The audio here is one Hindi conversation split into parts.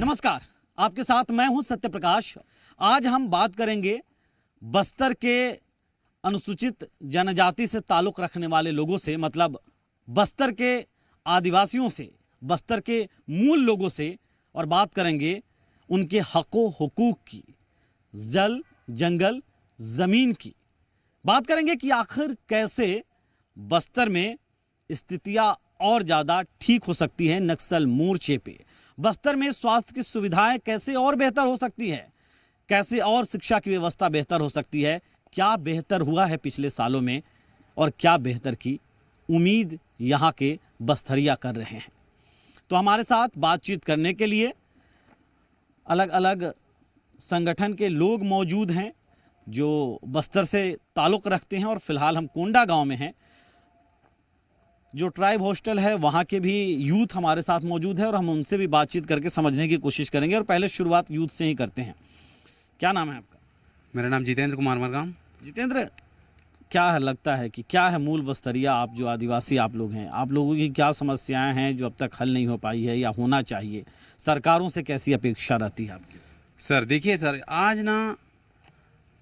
नमस्कार, आपके साथ मैं हूं सत्य प्रकाश। आज हम बात करेंगे बस्तर के अनुसूचित जनजाति से ताल्लुक़ रखने वाले लोगों से, मतलब बस्तर के आदिवासियों से, बस्तर के मूल लोगों से, और बात करेंगे उनके हक़ों हुकूक की, जल जंगल ज़मीन की। बात करेंगे कि आखिर कैसे बस्तर में स्थितियाँ और ज़्यादा ठीक हो सकती हैं नक्सल मोर्चे पे। बस्तर में स्वास्थ्य की सुविधाएं कैसे और बेहतर हो सकती है, कैसे और शिक्षा की व्यवस्था बेहतर हो सकती है, क्या बेहतर हुआ है पिछले सालों में और क्या बेहतर की उम्मीद यहाँ के बस्तरिया कर रहे हैं। तो हमारे साथ बातचीत करने के लिए अलग अलग संगठन के लोग मौजूद हैं जो बस्तर से ताल्लुक़ रखते हैं, और फिलहाल हम कोंडा गांव में हैं। जो ट्राइब हॉस्टल है वहाँ के भी यूथ हमारे साथ मौजूद है और हम उनसे भी बातचीत करके समझने की कोशिश करेंगे। और पहले शुरुआत यूथ से ही करते हैं। क्या नाम है आपका? मेरा नाम जितेंद्र कुमार मरगाम। जितेंद्र, क्या है लगता है कि क्या है मूल बस्तरिया, आप जो आदिवासी आप लोग हैं, आप लोगों की क्या समस्याएं हैं जो अब तक हल नहीं हो पाई है या होना चाहिए? सरकारों से कैसी अपेक्षा रहती है आपकी? सर देखिए सर, आज ना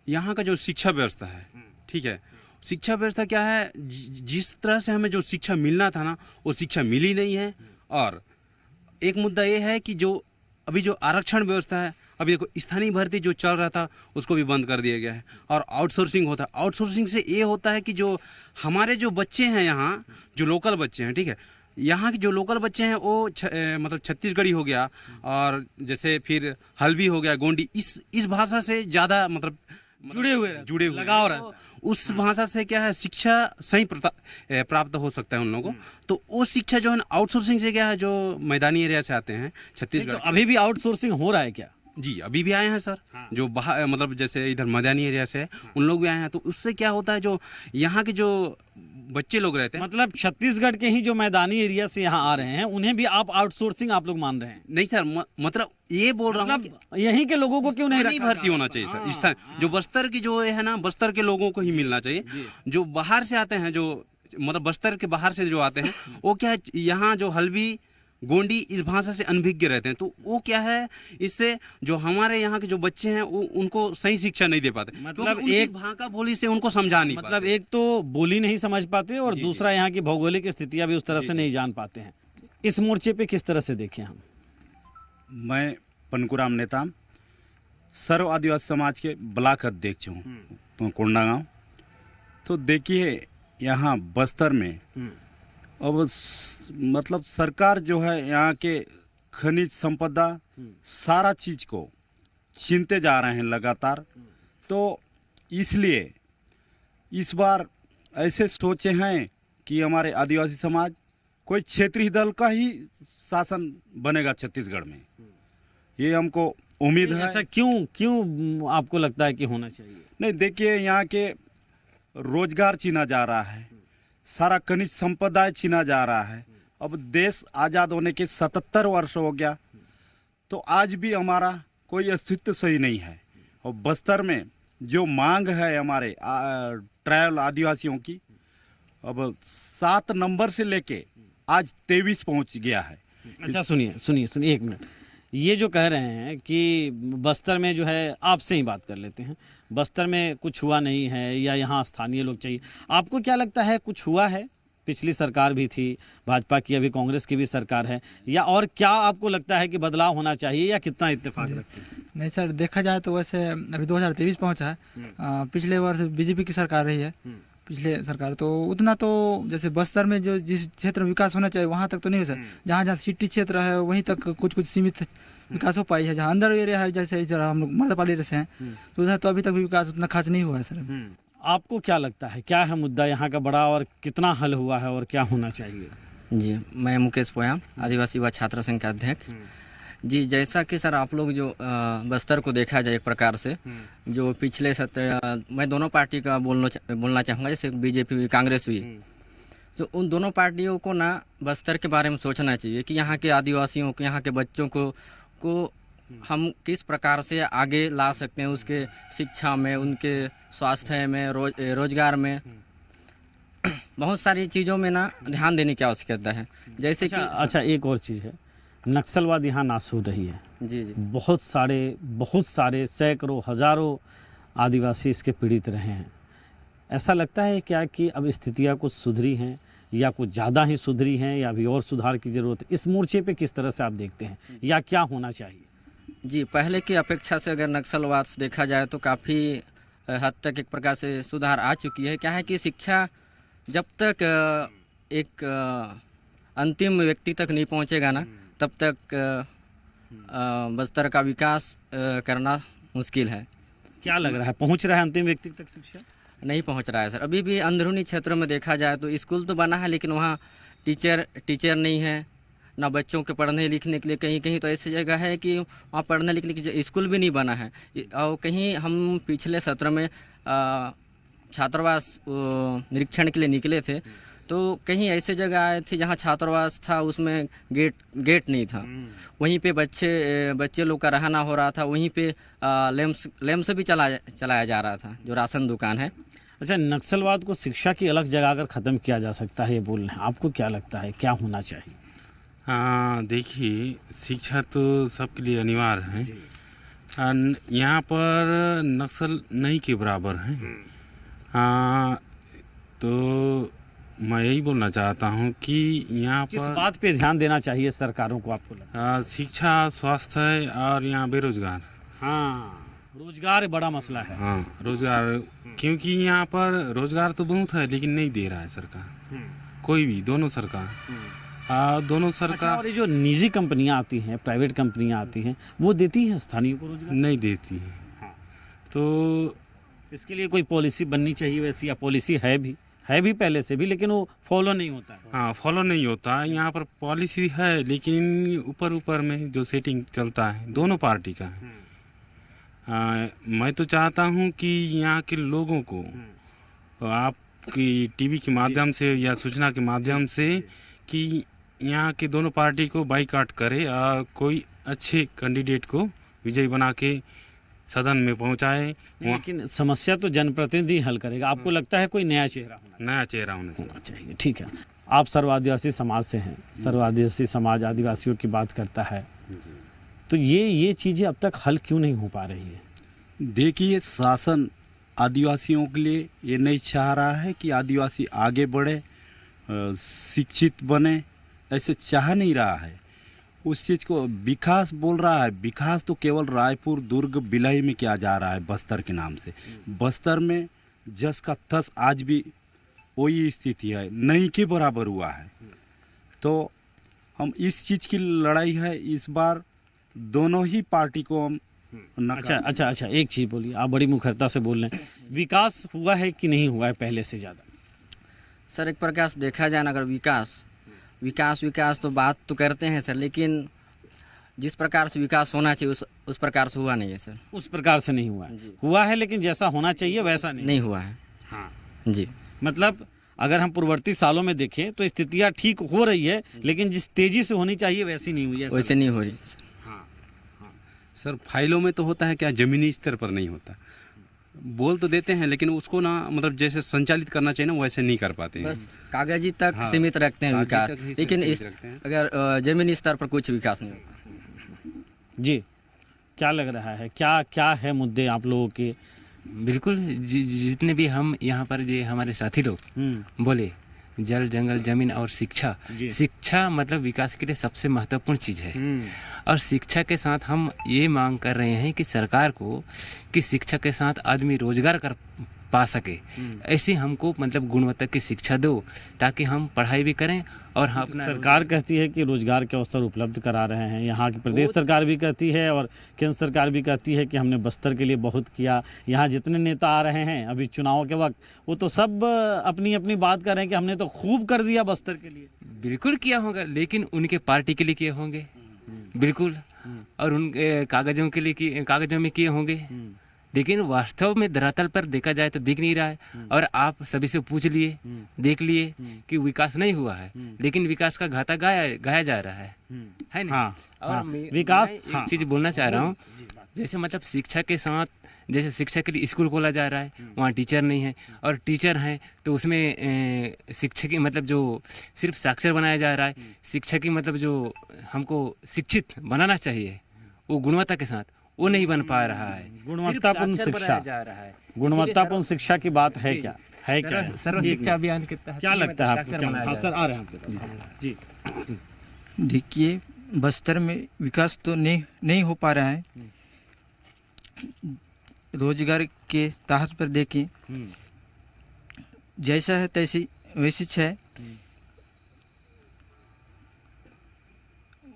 यहाँ का जो शिक्षा व्यवस्था है, ठीक है, शिक्षा व्यवस्था क्या है, जिस तरह से हमें जो शिक्षा मिलना था ना वो शिक्षा मिली नहीं है। और एक मुद्दा ये है कि जो अभी जो आरक्षण व्यवस्था है, अभी देखो स्थानीय भर्ती जो चल रहा था उसको भी बंद कर दिया गया है और आउटसोर्सिंग होता है। आउटसोर्सिंग से ये होता है कि जो हमारे जो बच्चे हैं यहाँ, जो लोकल बच्चे हैं, ठीक है, यहाँ के जो लोकल बच्चे हैं वो मतलब छत्तीसगढ़ी हो गया और जैसे फिर हल्बी हो गया, गोंडी, इस भाषा से ज़्यादा मतलब जुड़े हुए लगाव रहता है। तो उस भाषा से क्या है, शिक्षा सही प्राप्त हो सकता है उन लोगों को। तो वो शिक्षा जो है ना आउटसोर्सिंग से क्या है, जो मैदानी एरिया से आते हैं छत्तीसगढ़। तो अभी भी आउटसोर्सिंग हो रहा है क्या? जी अभी भी आए हैं सर। हाँ। जो बाहर मतलब जैसे इधर मैदानी एरिया से उन लोग भी आए हैं। तो उससे क्या होता है, जो यहाँ के जो बच्चे लोग रहते हैं, मतलब छत्तीसगढ़ के ही जो मैदानी एरिया से यहाँ आ रहे हैं उन्हें भी आप आउटसोर्सिंग आप लोग मान रहे हैं? नहीं सर, मतलब ये बोल रहा हूँ यहीं के लोगों को क्यों नहीं भर्ती होना चाहिए सर। स्थान जो बस्तर की जो है ना, बस्तर के लोगों को ही मिलना चाहिए। जो बाहर से आते हैं, जो मतलब बस्तर के बाहर से जो आते हैं वो क्या है, यहाँ जो हल्बी गोंडी इस भाषा से अनभिज्ञ रहते हैं। तो वो क्या है, इससे जो हमारे यहाँ के जो बच्चे हैं वो उनको सही शिक्षा नहीं दे पाते। मतलब एक भाषा बोली से उनको समझा नहीं मतलब एक तो बोली नहीं समझ पाते और दूसरा यहाँ की भौगोलिक स्थितियाँ भी उस तरह से नहीं जान पाते हैं। इस मोर्चे पे किस तरह से देखें हम? मैं पनकुराम नेताम, सर्व आदिवासी समाज के ब्लॉक अध्यक्ष हूँ कोंडा गाँव। तो देखिए यहाँ बस्तर में अब मतलब सरकार जो है यहाँ के खनिज संपदा सारा चीज़ को छीनते जा रहे हैं लगातार। तो इसलिए इस बार ऐसे सोचे हैं कि हमारे आदिवासी समाज कोई क्षेत्रीय दल का ही शासन बनेगा छत्तीसगढ़ में, ये हमको उम्मीद है। ऐसा क्यों आपको लगता है कि होना चाहिए? नहीं देखिए, यहाँ के रोजगार छीना जा रहा है, सारा खनिज संपदा छीना जा रहा है। अब देश आज़ाद होने के 77 वर्ष हो गया, तो आज भी हमारा कोई अस्तित्व सही नहीं है। और बस्तर में जो मांग है हमारे ट्राइबल आदिवासियों की, अब 7 नंबर से लेके आज 23 पहुंच गया है। अच्छा सुनिए एक मिनट। ये जो कह रहे हैं कि बस्तर में जो है, आपसे ही बात कर लेते हैं, बस्तर में कुछ हुआ नहीं है या यहाँ स्थानीय लोग चाहिए, आपको क्या लगता है कुछ हुआ है? पिछली सरकार भी थी भाजपा की, अभी कांग्रेस की भी सरकार है, या और क्या आपको लगता है कि बदलाव होना चाहिए या कितना इत्तेफाक रखते हैं? नहीं सर, देखा जाए तो वैसे अभी 2023 पहुँचा है, पिछले वर्ष बीजेपी की सरकार रही है पिछले सरकार, तो उतना तो जैसे बस्तर में जो जिस क्षेत्र में विकास होना चाहिए वहाँ तक तो नहीं हो सर। जहाँ सिटी क्षेत्र है वहीं तक कुछ सीमित विकास हो पाई है। जहाँ अंदर एरिया है, जैसे इधर हम लोग मर्दपाली जैसे हैं, तो उधर तो अभी तक भी विकास उतना खास नहीं हुआ है सर। आपको क्या लगता है, क्या है मुद्दा यहाँ का बड़ा और कितना हल हुआ है और क्या होना चाहिए? जी, मैं मुकेश पोयाम, आदिवासी युवा छात्र संघ का अध्यक्ष। जी, जैसा कि सर आप लोग जो बस्तर को देखा जाए एक प्रकार से, जो पिछले मैं दोनों पार्टी का बोलना चाहूँगा, जैसे बीजेपी हुई, कांग्रेस हुई, तो उन दोनों पार्टियों को ना बस्तर के बारे में सोचना चाहिए कि यहाँ के आदिवासियों को, यहाँ के बच्चों को हम किस प्रकार से आगे ला सकते हैं, उसके शिक्षा में, उनके स्वास्थ्य में, रोजगार में, बहुत सारी चीज़ों में ना ध्यान देने की आवश्यकता है। जैसे कि अच्छा एक और चीज़ है, नक्सलवाद यहाँ नाश हो रही है, जी जी बहुत सारे सैकड़ों हजारों आदिवासी इसके पीड़ित रहे हैं। ऐसा लगता है क्या कि अब स्थितियाँ कुछ सुधरी हैं या कुछ ज़्यादा ही सुधरी हैं या अभी और सुधार की ज़रूरत है? इस मोर्चे पे किस तरह से आप देखते हैं या क्या होना चाहिए? जी, पहले की अपेक्षा से अगर नक्सलवाद से देखा जाए तो काफ़ी हद तक एक प्रकार से सुधार आ चुकी है। क्या है कि शिक्षा जब तक एक अंतिम व्यक्ति तक नहीं पहुंचेगा ना, तब तक बस्तर का विकास करना मुश्किल है। क्या लग रहा है, पहुंच रहा है अंतिम व्यक्ति तक शिक्षा? नहीं पहुंच रहा है सर। अभी भी अंदरूनी क्षेत्रों में देखा जाए तो स्कूल तो बना है, लेकिन वहाँ टीचर नहीं है, ना बच्चों के पढ़ने लिखने के लिए। कहीं कहीं तो ऐसी जगह है कि वहाँ पढ़ने लिखने की स्कूल भी नहीं बना है। और कहीं हम पिछले सत्र में छात्रावास निरीक्षण के लिए निकले थे, तो कहीं ऐसे जगह आए थे जहाँ छात्रावास था, उसमें गेट नहीं था। वहीं पे बच्चे लोग का रहना हो रहा था। वहीं पे लैंप से भी चलाया जा रहा था, जो राशन दुकान है। अच्छा, नक्सलवाद को शिक्षा की अलग जगह कर ख़त्म किया जा सकता है, ये बोल रहे हैं। आपको क्या लगता है क्या होना चाहिए? हाँ, देखिए, शिक्षा तो सबके लिए अनिवार्य है। यहाँ पर नक्सल नहीं के बराबर है। तो मैं यही बोलना चाहता हूँ कि यहाँ किस पर बात पे ध्यान देना चाहिए सरकारों को, आपको लगता है? शिक्षा, स्वास्थ्य और यहाँ बेरोजगार। हाँ, रोजगार बड़ा मसला है। हाँ, रोजगार, क्योंकि यहाँ पर रोजगार तो बहुत है लेकिन नहीं दे रहा है सरकार, कोई भी, दोनों सरकार। दोनों अच्छा, सरकार और ये जो निजी कंपनियां आती हैं, प्राइवेट कंपनियां आती हैं, वो देती हैं स्थानीय को रोजगार? नहीं देती है। तो इसके लिए कोई पॉलिसी बननी चाहिए वैसी, या पॉलिसी है भी पहले से भी, लेकिन वो फॉलो नहीं होता है। हाँ, फॉलो नहीं होता है। यहाँ पर पॉलिसी है लेकिन ऊपर में जो सेटिंग चलता है दोनों पार्टी का है। मैं तो चाहता हूँ कि यहाँ के लोगों को आपकी टीवी के माध्यम से या सूचना के माध्यम से कि यहाँ के दोनों पार्टी को बाईकाट करे और कोई अच्छे कैंडिडेट को विजयी बना के सदन में पहुँचाए। लेकिन समस्या तो जनप्रतिनिधि हल करेगा। आपको लगता है कोई नया चेहरा नया चेहरा होना चाहिए? ठीक है, आप सर्व आदिवासी समाज से हैं, सर्व आदिवासी समाज आदिवासियों की बात करता है, तो ये चीज़ें अब तक हल क्यों नहीं हो पा रही है? देखिए, शासन आदिवासियों के लिए ये नहीं चाह रहा है कि आदिवासी आगे बढ़े, शिक्षित बने, ऐसे चाह नहीं रहा है। उस चीज़ को विकास बोल रहा है। विकास तो केवल रायपुर, दुर्ग, भिलाई में किया जा रहा है बस्तर के नाम से। बस्तर में जस का तस आज भी वही स्थिति है, नहीं के बराबर हुआ है। तो हम इस चीज़ की लड़ाई है इस बार, दोनों ही पार्टी को हम अच्छा, एक चीज़ बोलिए, आप बड़ी मुखरता से बोल रहे हैं। विकास हुआ है कि नहीं हुआ है पहले से ज़्यादा? सर, एक प्रकार से देखा जाए ना, अगर विकास तो बात तो करते हैं सर, लेकिन जिस प्रकार से विकास होना चाहिए उस प्रकार से हुआ नहीं है सर। उस प्रकार से नहीं हुआ है। हुआ है लेकिन जैसा होना चाहिए वैसा नहीं हुआ है। हाँ जी, मतलब अगर हम पूर्ववर्ती सालों में देखें तो स्थितियाँ ठीक हो रही है, लेकिन जिस तेजी से होनी चाहिए वैसी नहीं हुई है। वैसे नहीं हो रही। सर, फाइलों में तो होता है क्या, ज़मीनी स्तर पर नहीं होता। बोल तो देते हैं लेकिन उसको ना, मतलब जैसे संचालित करना चाहिए ना, वैसे नहीं कर पाते हैं। बस कागजी तक सीमित रखते हैं विकास, लेकिन अगर जमीनी स्तर पर कुछ विकास नहीं होता। जी, क्या लग रहा है, क्या है मुद्दे आप लोगों के? बिल्कुल, जितने भी हम यहाँ पर ये हमारे साथी लोग बोले, जल, जंगल, जमीन और शिक्षा मतलब विकास के लिए सबसे महत्वपूर्ण चीज़ है। और शिक्षा के साथ हम ये मांग कर रहे हैं कि सरकार को कि शिक्षा के साथ आदमी रोजगार कर पा सके, ऐसी हमको मतलब गुणवत्ता की शिक्षा दो, ताकि हम पढ़ाई भी करें और हम अपना। सरकार कहती है कि रोजगार के अवसर उपलब्ध करा रहे हैं, यहाँ की प्रदेश सरकार भी कहती है और केंद्र सरकार भी कहती है कि हमने बस्तर के लिए बहुत किया। यहाँ जितने नेता आ रहे हैं अभी चुनाव के वक्त, वो तो सब अपनी अपनी बात कर रहे हैं कि हमने तो खूब कर दिया बस्तर के लिए। बिल्कुल किया होगा, लेकिन उनके पार्टी के लिए किए होंगे, बिल्कुल, और उनके कागजों के लिए कागजों में किए होंगे, लेकिन वास्तव में धरातल पर देखा जाए तो दिख नहीं रहा है। और आप सभी से पूछ लिए, देख लिए कि विकास नहीं हुआ है, लेकिन विकास का गाथा गाया जा रहा है ना। हाँ, और हाँ, विकास एक हाँ, चीज़ बोलना चाह रहा हूँ, जैसे मतलब शिक्षा के साथ, जैसे शिक्षा के लिए स्कूल खोला जा रहा है, वहाँ टीचर नहीं है, और टीचर हैं तो उसमें शिक्षा की मतलब जो सिर्फ साक्षर बनाया जा रहा है। शिक्षा की मतलब जो हमको शिक्षित बनाना चाहिए वो गुणवत्ता के साथ, वो नहीं बन पा रहा है। गुणवत्तापूर्ण सिर्फ साक्षर शिक्षा, बनाया जा रहा है। गुणवत्तापूर्ण शिक्षा की बात है क्या? है क्या है? सर्व शिक्षा अभियान के तहत क्या लगता है आपको? साक्षर क्या? बनाया हाँ जा सर, आ रहे हैं आपके पास जी। देखिए, बस्तर में विकास तो नहीं हो पा रहा है। रोजगार के तहत पर देखें, जैसा है तैसी वैसी है।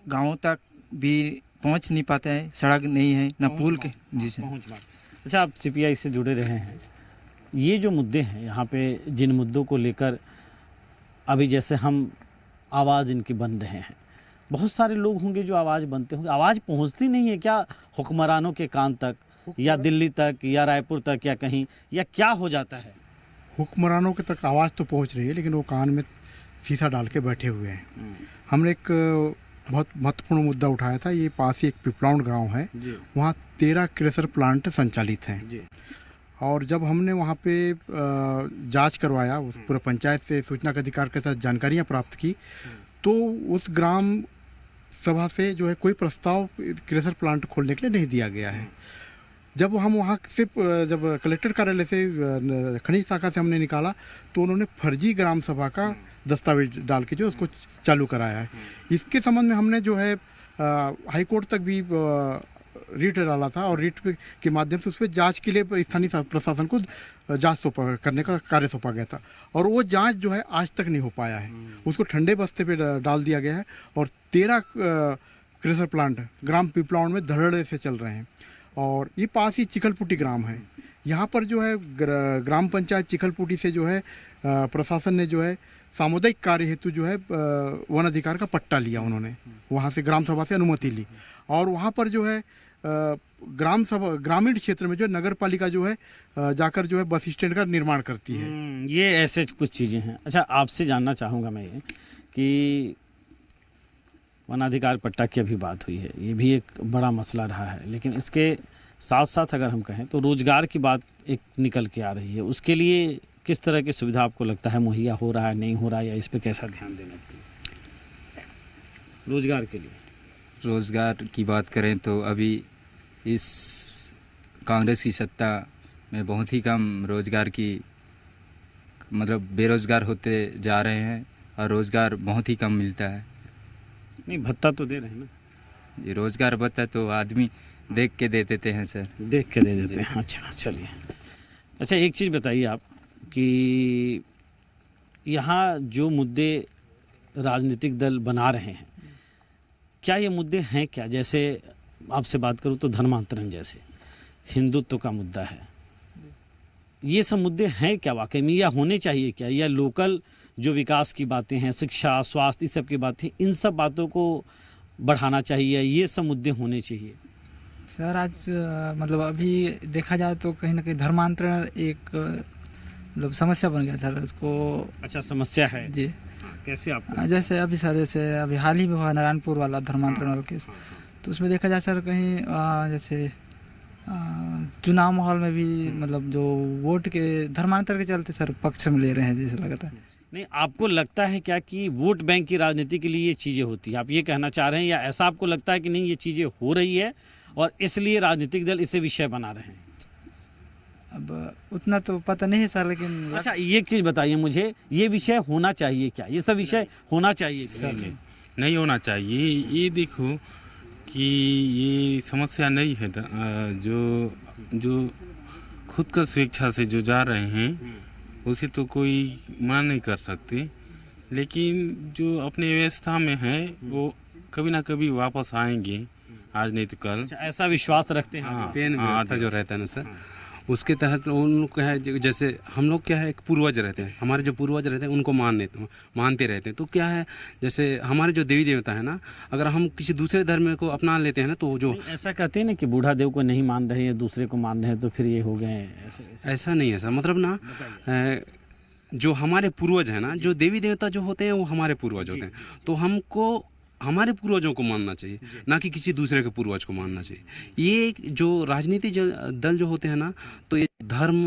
गांवों तक भी पहुंच नहीं पाता है, सड़क नहीं है ना पुल के। जी सर। अच्छा, आप सीपीआई से जुड़े रहे हैं, ये जो मुद्दे हैं यहाँ पे, जिन मुद्दों को लेकर अभी जैसे हम आवाज़ इनकी बन रहे हैं, बहुत सारे लोग होंगे जो आवाज़ बनते होंगे, आवाज़ पहुँचती नहीं है क्या हुक्मरानों के कान तक, या दिल्ली तक, या रायपुर तक, या कहीं, या क्या हो जाता है? हुक्मरानों के तक आवाज़ तो पहुंच रही है, लेकिन वो कान में शीशा डाल के बैठे हुए हैं। हमने एक बहुत महत्वपूर्ण मुद्दा उठाया था। ये पास ही एक पिपलाउंड गांव है, वहाँ 13 क्रेशर प्लांट संचालित हैं। और जब हमने वहाँ पे जांच करवाया, उस पूरे पंचायत से सूचना के अधिकार के साथ जानकारियाँ प्राप्त की, तो उस ग्राम सभा से जो है कोई प्रस्ताव क्रेशर प्लांट खोलने के लिए नहीं दिया गया है। जब हम वहाँ से जब कलेक्टर कार्यालय से खनिज शाखा से हमने निकाला, तो उन्होंने फर्जी ग्राम सभा का दस्तावेज डाल के जो उसको चालू कराया है। इसके संबंध में हमने जो है हाई कोर्ट तक भी रीट डाला था, और रीट के माध्यम से उस पर जाँच के लिए स्थानीय प्रशासन को जाँच करने का कार्य सौंपा गया था, और वो जाँच जो है आज तक नहीं हो पाया है। उसको ठंडे बस्ते पे डाल दिया गया है, और 13 क्रेशर प्लांट ग्राम पिपलाउंड में धड़ल्ले से चल रहे हैं। और ये पास ही चिखलपुटी ग्राम है, यहाँ पर जो है ग्राम पंचायत चिखलपुटी से जो है प्रशासन ने जो है सामुदायिक कार्य हेतु जो है वन अधिकार का पट्टा लिया। उन्होंने वहाँ से ग्राम सभा से अनुमति ली, और वहाँ पर जो है ग्राम सभा ग्रामीण क्षेत्र में जो नगर पालिका जो है जाकर जो है बस स्टैंड का निर्माण करती है। ये ऐसे कुछ चीज़ें हैं। अच्छा, आपसे जानना चाहूँगा मैं ये कि वनाधिकार पट्टा की अभी बात हुई है, ये भी एक बड़ा मसला रहा है, लेकिन इसके साथ साथ अगर हम कहें तो रोजगार की बात एक निकल के आ रही है। उसके लिए किस तरह की सुविधा आपको लगता है मुहैया हो रहा है, नहीं हो रहा है, या इस पे कैसा ध्यान देना चाहिए रोजगार के लिए? रोज़गार की बात करें तो अभी इस कांग्रेस की सत्ता में बहुत ही कम रोज़गार की मतलब बेरोज़गार होते जा रहे हैं, और रोज़गार बहुत ही कम मिलता है। नहीं, भत्ता तो दे रहे हैं ना। ये रोज़गार भत्ता तो आदमी देख के दे देते हैं सर। देख के दे देते हैं। अच्छा, चलिए। अच्छा, एक चीज़ बताइए आप कि यहाँ जो मुद्दे राजनीतिक दल बना रहे हैं, क्या ये मुद्दे हैं क्या? जैसे आपसे बात करूँ तो धर्मांतरण जैसे हिंदुत्व का मुद्दा है, ये सब मुद्दे हैं क्या वाकई में, या होने चाहिए क्या? या लोकल जो विकास की बातें हैं, शिक्षा, स्वास्थ्य, इस सब की बातें, इन सब बातों को बढ़ाना चाहिए, ये सब मुद्दे होने चाहिए? सर, आज मतलब अभी देखा जाए तो कहीं ना कहीं धर्मांतरण एक मतलब समस्या बन गया सर उसको। अच्छा, समस्या है जी। कैसे आपको? जैसे अभी सर, जैसे अभी हाल ही में हुआ नारायणपुर वाला धर्मांतरण वाला केस, तो उसमें देखा जाए सर कहीं जैसे चुनाव माहौल में भी मतलब जो वोट के धर्मांतर के चलते सर पक्ष में ले रहे हैं जैसे लगता है। नहीं, आपको लगता है क्या कि वोट बैंक की राजनीति के लिए ये चीज़ें होती है? आप ये कहना चाह रहे हैं, या ऐसा आपको लगता है कि नहीं ये चीज़ें हो रही है और इसलिए राजनीतिक दल इसे विषय बना रहे हैं? अब उतना तो पता नहीं है सर, लेकिन अच्छा, ये एक चीज़ बताइए मुझे, ये विषय होना चाहिए क्या? ये सब विषय होना चाहिए सर? नहीं होना चाहिए। ये देखो कि ये समस्या नहीं है। जो खुद का स्वेच्छा से जो जा रहे हैं उसे तो कोई मना नहीं कर सकते, लेकिन जो अपनी व्यवस्था में है वो कभी ना कभी वापस आएंगे आज नहीं तो कल। अच्छा, ऐसा विश्वास रखते हैं? हाँ, पेन हाँ, व्यवस्था जो रहता है ना सर, उसके तहत उनको है, जैसे हम लोग क्या है, एक पूर्वज रहते हैं, हमारे जो पूर्वज रहते हैं उनको मानते रहते हैं। तो क्या है, जैसे हमारे जो देवी देवता है ना, अगर हम किसी दूसरे धर्म को अपना लेते हैं ना, तो जो ऐसा कहते हैं ना कि बूढ़ा देव को नहीं मान रहे हैं, दूसरे को मान रहे हैं, तो फिर ये हो गए ऐसा नहीं है सर। मतलब ना जो हमारे पूर्वज हैं ना, जो देवी देवता जो होते हैं वो हमारे पूर्वज होते हैं, तो हमको हमारे पूर्वजों को मानना चाहिए, ना कि किसी दूसरे के पूर्वज को मानना चाहिए। ये जो राजनीति दल जो होते हैं ना, तो ये धर्म,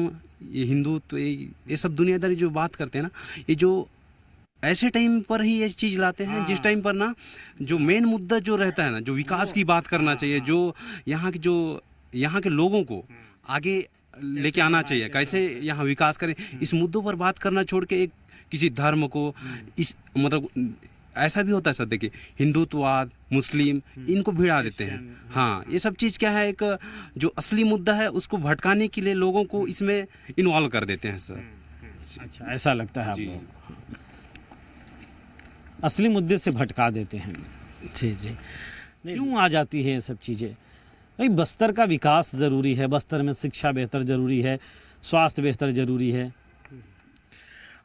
ये हिंदुत्व, ये सब दुनियादारी जो बात करते हैं ना, ये जो ऐसे टाइम पर ही ये चीज़ लाते हैं जिस टाइम पर ना जो मेन मुद्दा जो रहता है ना, जो विकास की बात करना चाहिए, जो यहाँ के लोगों को आगे लेके आना चाहिए, कैसे यहाँ विकास करें, इस मुद्दों पर बात करना छोड़ के एक किसी धर्म को इस मतलब ऐसा भी होता है सर, देखिए हिंदुत्ववाद, मुस्लिम, इनको भिड़ा देते हैं। हाँ, ये सब चीज़ क्या है, एक जो असली मुद्दा है उसको भटकाने के लिए लोगों को इसमें इन्वॉल्व कर देते हैं सर। अच्छा, ऐसा लगता है आपको, असली मुद्दे से भटका देते हैं। जी जी। क्यों आ जाती है ये सब चीज़ें? भाई बस्तर का विकास ज़रूरी है, बस्तर में शिक्षा बेहतर ज़रूरी है, स्वास्थ्य बेहतर ज़रूरी है।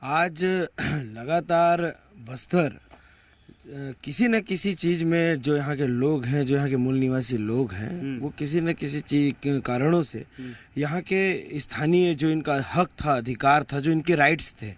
आज लगातार बस्तर किसी न किसी चीज़ में, जो यहाँ के लोग हैं, जो यहाँ के मूल निवासी लोग हैं, वो किसी न किसी चीज के कारणों से यहाँ के स्थानीय जो इनका हक था, अधिकार था, जो इनके राइट्स थे,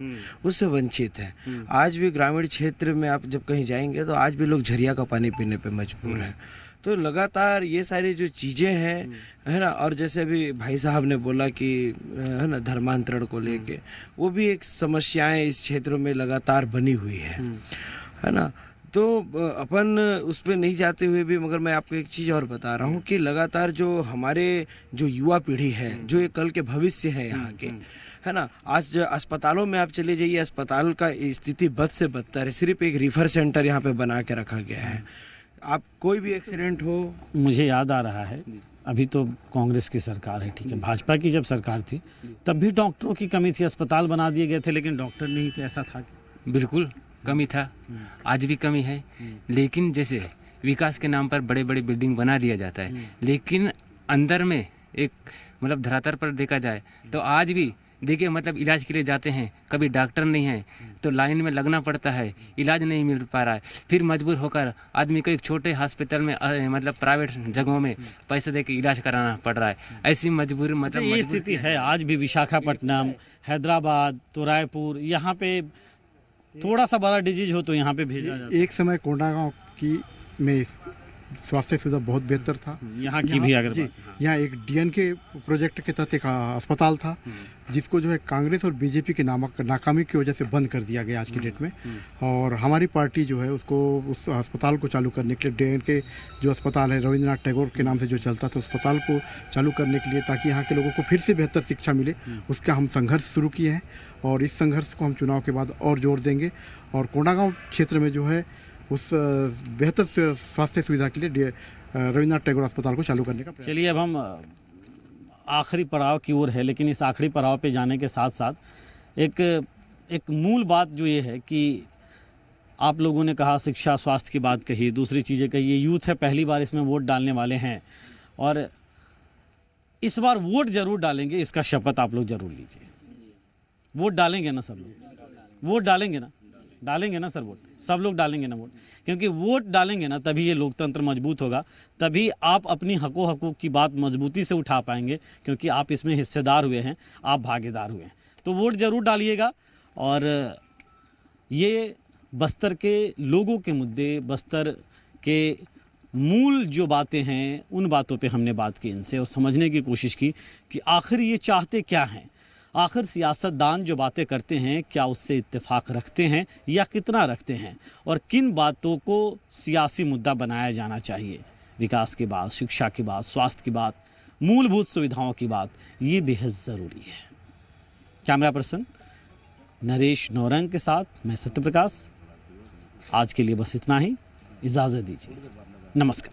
उससे वंचित हैं। आज भी ग्रामीण क्षेत्र में आप जब कहीं जाएंगे तो आज भी लोग झरिया का पानी पीने पे मजबूर हैं। तो लगातार ये सारी जो चीज़ें हैं, है ना, और जैसे अभी भाई साहब ने बोला कि है ना, धर्मांतरण को लेके, वो भी एक समस्याएं इस क्षेत्रों में लगातार बनी हुई है ना। तो अपन उस पर नहीं जाते हुए भी, मगर मैं आपको एक चीज़ और बता रहा हूँ कि लगातार जो हमारे जो युवा पीढ़ी है, जो ये कल के भविष्य है यहाँ के, है ना, आज अस्पतालों में आप चले जाइए, अस्पताल का स्थिति बद से बदतर है। सिर्फ एक रिफर सेंटर यहाँ पे बना के रखा गया है। आप कोई भी एक्सीडेंट हो, मुझे याद आ रहा है, अभी तो कांग्रेस की सरकार है, ठीक है, भाजपा की जब सरकार थी तब भी डॉक्टरों की कमी थी, अस्पताल बना दिए गए थे लेकिन डॉक्टर नहीं थे, ऐसा था? बिल्कुल कमी था, आज भी कमी है। लेकिन जैसे विकास के नाम पर बड़े बड़े बिल्डिंग बना दिया जाता है, लेकिन अंदर में एक मतलब धरातल पर देखा जाए तो आज भी देखिए, मतलब इलाज के लिए जाते हैं, कभी डॉक्टर नहीं है तो लाइन में लगना पड़ता है, इलाज नहीं मिल पा रहा है, फिर मजबूर होकर आदमी को एक छोटे हॉस्पिटल में मतलब प्राइवेट जगहों में पैसे देकर इलाज कराना पड़ रहा है। ऐसी मजबूरी, मतलब ये स्थिति है आज भी। विशाखापट्टनम, हैदराबाद, तो रायपुर, यहाँ पे थोड़ा सा बड़ा डिजीज हो तो यहाँ पे भेजा जाता है। एक समय कोंडागांव की में स्वास्थ्य सुविधा बहुत बेहतर था। यहाँ की भी अगर यहाँ एक डीएनके प्रोजेक्ट के तहत एक अस्पताल था, जिसको जो है कांग्रेस और बीजेपी के नाकामी की वजह से बंद कर दिया गया आज की डेट में। और हमारी पार्टी जो है उसको उस अस्पताल को चालू करने के लिए, डीएनके जो अस्पताल है रविंद्रनाथ टैगोर के नाम से जो चलता था, अस्पताल को चालू करने के लिए, ताकि यहाँ के लोगों को फिर से बेहतर शिक्षा मिले, उसका हम संघर्ष शुरू किए हैं। और इस संघर्ष को हम चुनाव के बाद और जोर देंगे और कोंडागांव क्षेत्र में जो है उस बेहतर स्वास्थ्य सुविधा के लिए रविंद्रनाथ टैगोर अस्पताल को चालू करने का प्रयास। चलिए, अब हम आखिरी पड़ाव की ओर है, लेकिन इस आखिरी पड़ाव पे जाने के साथ साथ एक मूल बात जो ये है कि आप लोगों ने कहा शिक्षा स्वास्थ्य की बात कही, दूसरी चीज़ें कही, ये यूथ है, पहली बार इसमें वोट डालने वाले हैं और इस बार वोट जरूर डालेंगे, इसका शपथ आप लोग जरूर लीजिए। वोट डालेंगे ना सब लोग? वोट डालेंगे ना? डालेंगे ना सर वोट? सब लोग डालेंगे ना वोट? क्योंकि वोट डालेंगे ना तभी ये लोकतंत्र मजबूत होगा, तभी आप अपनी हकों की बात मजबूती से उठा पाएंगे, क्योंकि आप इसमें हिस्सेदार हुए हैं, आप भागीदार हुए हैं। तो वोट ज़रूर डालिएगा। और ये बस्तर के लोगों के मुद्दे, बस्तर के मूल जो बातें हैं, उन बातों पे हमने बात की इनसे और समझने की कोशिश की कि आखिर ये चाहते क्या हैं। आखिर सियासतदान जो बातें करते हैं क्या उससे इत्तेफाक रखते हैं या कितना रखते हैं, और किन बातों को सियासी मुद्दा बनाया जाना चाहिए। विकास की बात, शिक्षा की बात, स्वास्थ्य की बात, मूलभूत सुविधाओं की बात, ये बेहद ज़रूरी है। कैमरा पर्सन नरेश नौरंग के साथ मैं सत्यप्रकाश। आज के लिए बस इतना ही, इजाज़त दीजिए, नमस्कार।